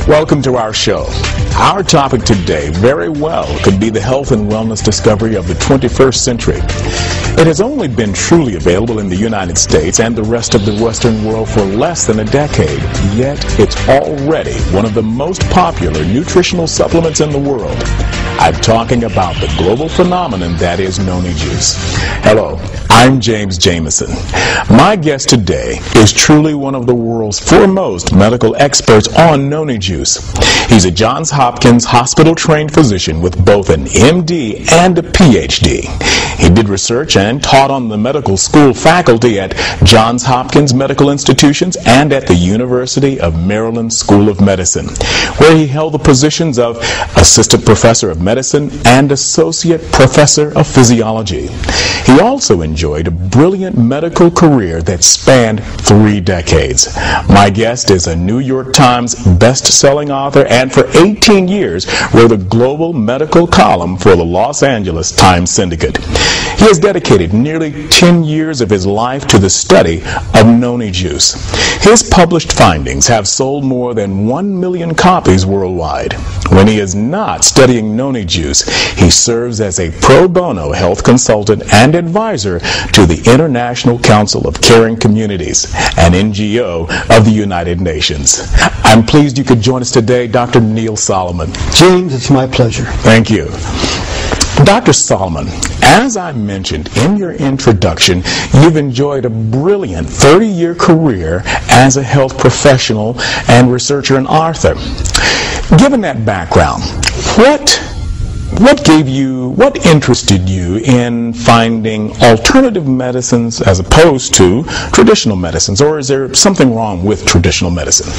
Welcome to our show. Our topic today very well could be the health and wellness discovery of the 21st century. It has only been truly available in the United States and the rest of the Western world for less than a decade, yet it's already one of the most popular nutritional supplements in the world. I'm talking about the global phenomenon that is Noni juice. Hello, I'm James Jameson. My guest today is truly one of the world's foremost medical experts on Noni juice. He's a Johns Hopkins hospital-trained physician with both an MD and a PhD. He did research and taught on the medical school faculty at Johns Hopkins Medical Institutions and at the University of Maryland School of Medicine, where he held the positions of Assistant Professor of Medicine and Associate Professor of Physiology. He also enjoyed a brilliant medical career that spanned 3 decades. My guest is a New York Times best-selling author and for 18 years wrote a global medical column for the Los Angeles Times Syndicate. He has dedicated nearly 10 years of his life to the study of Noni juice. His published findings have sold more than 1 million copies worldwide. When he is not studying Noni juice, he serves as a pro bono health consultant and advisor to the International Council of Caring Communities, an NGO of the United Nations. I'm pleased you could join us today, Dr. Neil Solomon. James, it's my pleasure. Thank you. Dr. Solomon, as I mentioned in your introduction, you've enjoyed a brilliant 30-year career as a health professional and researcher and author. Given that background, what interested you in finding alternative medicines as opposed to traditional medicines, or is there something wrong with traditional medicine?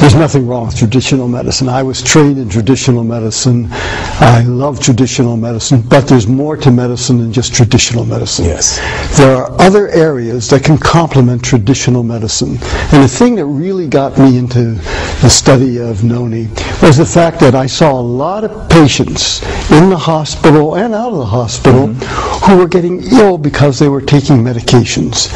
There's nothing wrong with traditional medicine. I was trained in traditional medicine. I love traditional medicine, but there's more to medicine than just traditional medicine. Yes. There are other areas that can complement traditional medicine. And the thing that really got me into the study of Noni was the fact that I saw a lot of patients in the hospital and out of the hospital who were getting ill because they were taking medications.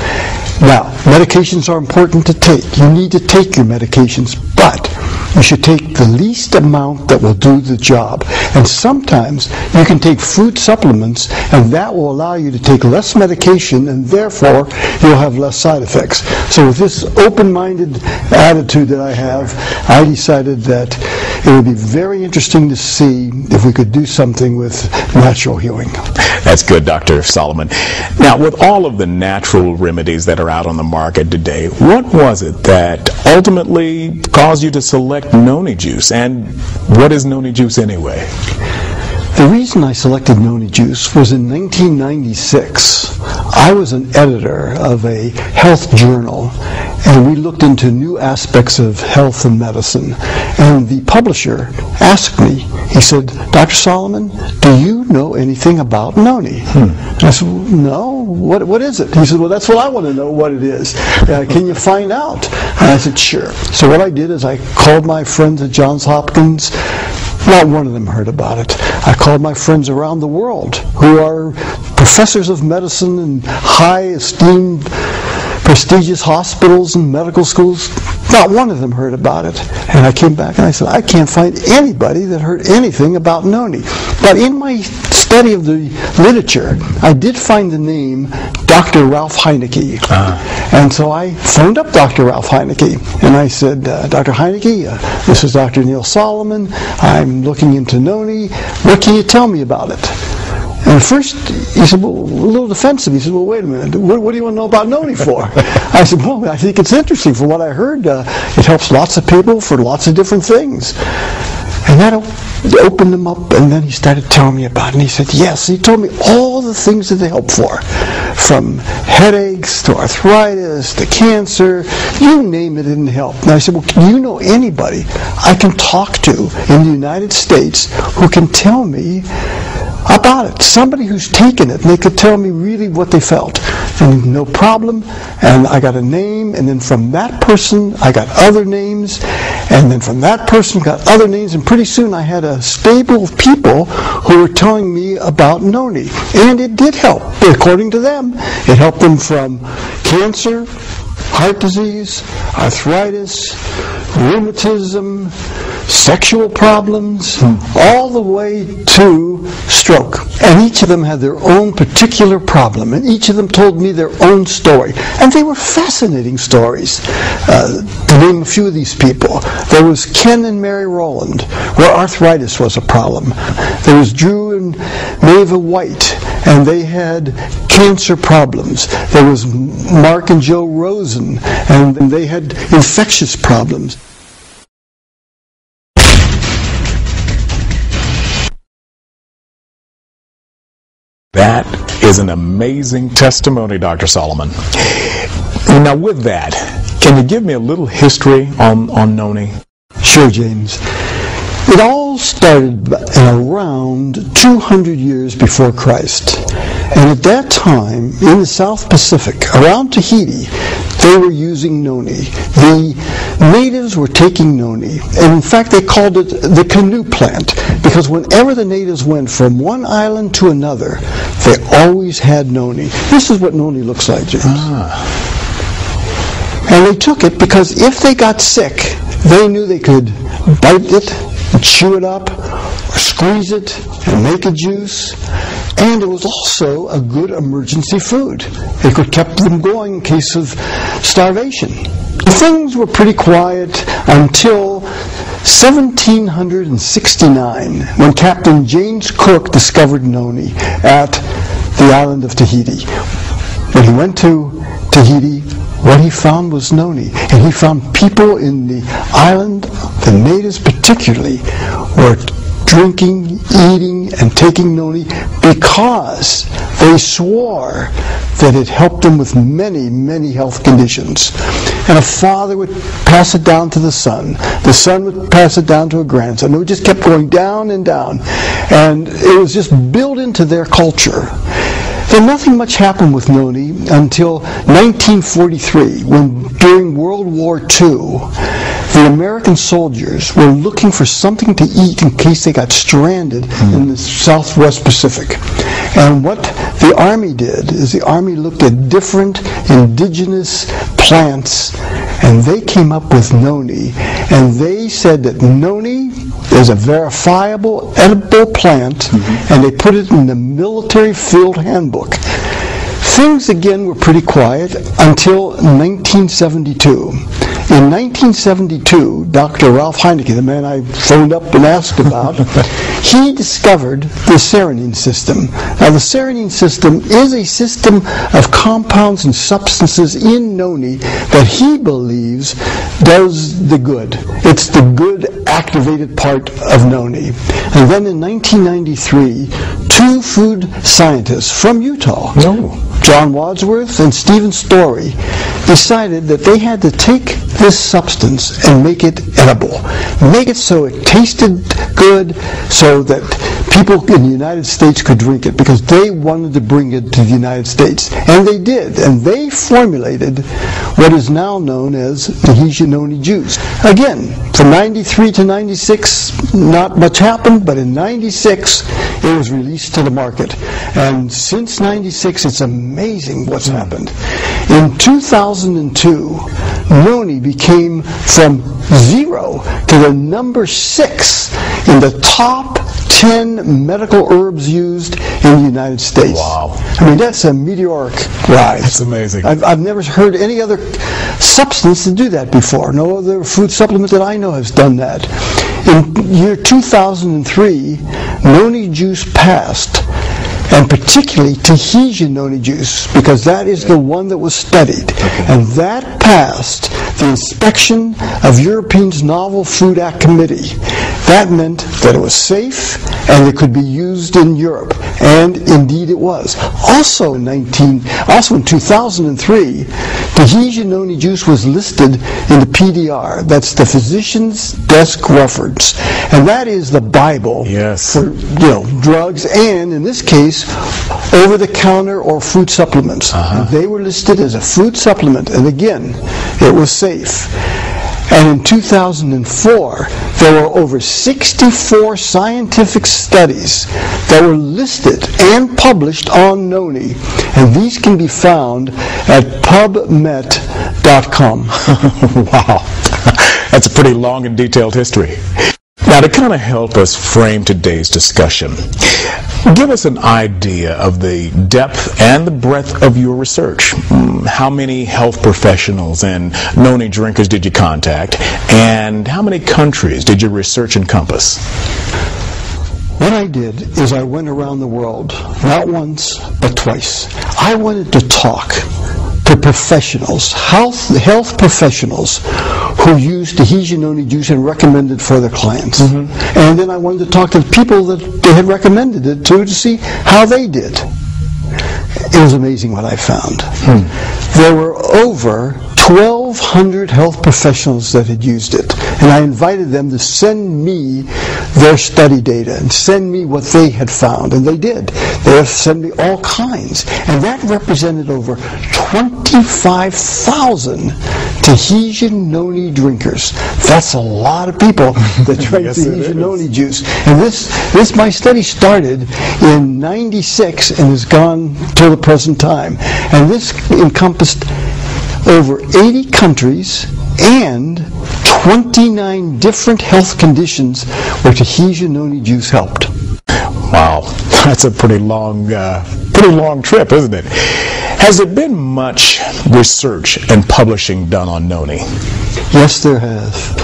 Now, medications are important to take. You need to take your medications, but you should take the least amount that will do the job. And sometimes you can take food supplements, and that will allow you to take less medication, and therefore you'll have less side effects. So with this open-minded attitude that I have, I decided that it would be very interesting to see if we could do something with natural healing. That's good, Dr. Solomon. Now, with all of the natural remedies that are out on the market today, what was it that ultimately caused you to select Noni juice? And what is Noni juice anyway? The reason I selected Noni juice was in 1996. I was an editor of a health journal, and we looked into new aspects of health and medicine. And the publisher asked me, he said, Dr. Solomon, do you know anything about Noni? And I said, no, what is it? He said, well, that's what I want to know what it is. Can you find out? And I said, sure. So what I did is I called my friends at Johns Hopkins. Not one of them heard about it. I called my friends around the world who are professors of medicine in high esteemed prestigious hospitals and medical schools. Not one of them heard about it. And I came back and I said, I can't find anybody that heard anything about Noni. But in my study of the literature, I did find the name Dr. Ralph Heineke. And so I phoned up Dr. Ralph Heineke, and I said, Dr. Heineke, this is Dr. Neil Solomon. I'm looking into Noni. What can you tell me about it? And at first, he said, well, a little defensive. He said, well, wait a minute. What do you want to know about Noni for? I said, well, I think it's interesting. From what I heard, it helps lots of people for lots of different things. And that opened him up, and then he started telling me about it. And he said, yes. He told me all the things that they help for, from headaches to arthritis to cancer. You name it, it didn't help. And I said, well, do you know anybody I can talk to in the United States who can tell me about it? Somebody who's taken it, and they could tell me really what they felt. And no problem. And I got a name, and then from that person, I got other names, and then from that person, got other names, and pretty soon I had a stable of people who were telling me about Noni. And it did help. According to them, it helped them from cancer, heart disease, arthritis, rheumatism, sexual problems, all the way to stroke. And each of them had their own particular problem, and each of them told me their own story. And they were fascinating stories. To name a few of these people, there was Ken and Mary Rowland, where arthritis was a problem. There was Drew and Maeva White, and they had cancer problems. There was Mark and Joe Rosen, and they had infectious problems. That is an amazing testimony, Dr. Solomon. Now with that, can you give me a little history on Noni? Sure, James. It all started around 200 years before Christ. And at that time, in the South Pacific, around Tahiti, they were using noni. The natives were taking noni, and in fact they called it the canoe plant, because whenever the natives went from one island to another, they always had noni. This is what noni looks like, James. And they took it because if they got sick, they knew they could bite it and chew it up, or squeeze it and make a juice. And it was also a good emergency food. It could keep them going in case of starvation. Things were pretty quiet until 1769, when Captain James Cook discovered noni at the island of Tahiti. When he went to Tahiti, what he found was noni. And he found people in the island, the natives particularly, were drinking, eating, and taking noni because they swore that it helped them with many, many health conditions. And a father would pass it down to the son would pass it down to a grandson. It just kept going down and down. And it was just built into their culture. Then nothing much happened with noni until 1943, when during World War II, the American soldiers were looking for something to eat in case they got stranded in the Southwest Pacific. And what the Army did is the Army looked at different indigenous plants, and they came up with noni. And they said that noni is a verifiable, edible plant, and they put it in the military field handbook. Things again were pretty quiet until 1972. In 1972, Dr. Ralph Heineke, the man I phoned up and asked about, he discovered the serenine system. Now, the serenine system is a system of compounds and substances in noni that he believes does the good. It's the good activated part of noni. And then in 1993, two food scientists from Utah, John Wadsworth and Stephen Story, decided that they had to take this substance and make it edible. Make it so it tasted good, so that people in the United States could drink it, because they wanted to bring it to the United States. And they did. And they formulated what is now known as Tahitian Noni juice. Again, from 93 to 96, not much happened, but in 96, it was released to the market. And since 96, it's amazing what's happened. In 2002, noni became from 0 to the number 6 in the top 10 medical herbs used in the United States. Wow. I mean, that's a meteoric rise. That's amazing. I've never heard any other substance to do that before. No other food supplement that I know has done that. In year 2003, noni juice passed, and particularly Tahitian noni juice, because that is the one that was studied. And that passed the inspection of Europeans' Novel Food Act Committee. That meant that it was safe and it could be used in Europe. And indeed it was. Also in 2003, Tahitian noni juice was listed in the PDR. That's the Physician's Desk Reference. And that is the Bible for drugs, and in this case, over-the-counter or food supplements. They were listed as a food supplement, and again, it was safe. And in 2004, there were over 64 scientific studies that were listed and published on Noni. And these can be found at pubmet.com. Wow. That's a pretty long and detailed history. Now, to kind of help us frame today's discussion, give us an idea of the depth and the breadth of your research. How many health professionals and Noni drinkers did you contact, and how many countries did your research encompass? What I did is I went around the world, not once, but twice. I wanted to talk to professionals, health professionals who use Tahitian Noni juice and recommend it for their clients. And then I wanted to talk to the people that they had recommended it to see how they did. It was amazing what I found. There were over 1,200 health professionals that had used it, and I invited them to send me their study data and send me what they had found, and they did. They sent me all kinds, and that represented over 25,000 Tahitian Noni drinkers. That's a lot of people that drink Yes, Tahitian Noni juice. And my study started in '96 and has gone till the present time. And this encompassed over 80 countries and 29 different health conditions where Tahitian Noni juice helped. Wow, that's a pretty long trip, isn't it? Has there been much research and publishing done on Noni? Yes, there has.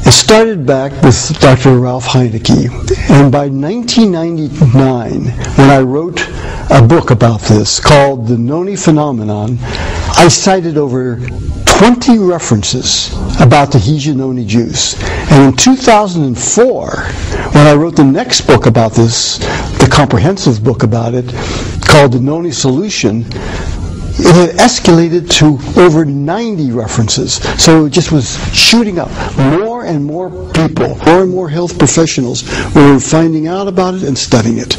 It started back with Dr. Ralph Heineke, and by 1999, when I wrote a book about this called The Noni Phenomenon, I cited over 20 references about Tahitian Noni juice. And in 2004, when I wrote the next book about this, the comprehensive book about it, called The Noni Solution, it had escalated to over 90 references. So it just was shooting up. More and more people, more and more health professionals were finding out about it and studying it.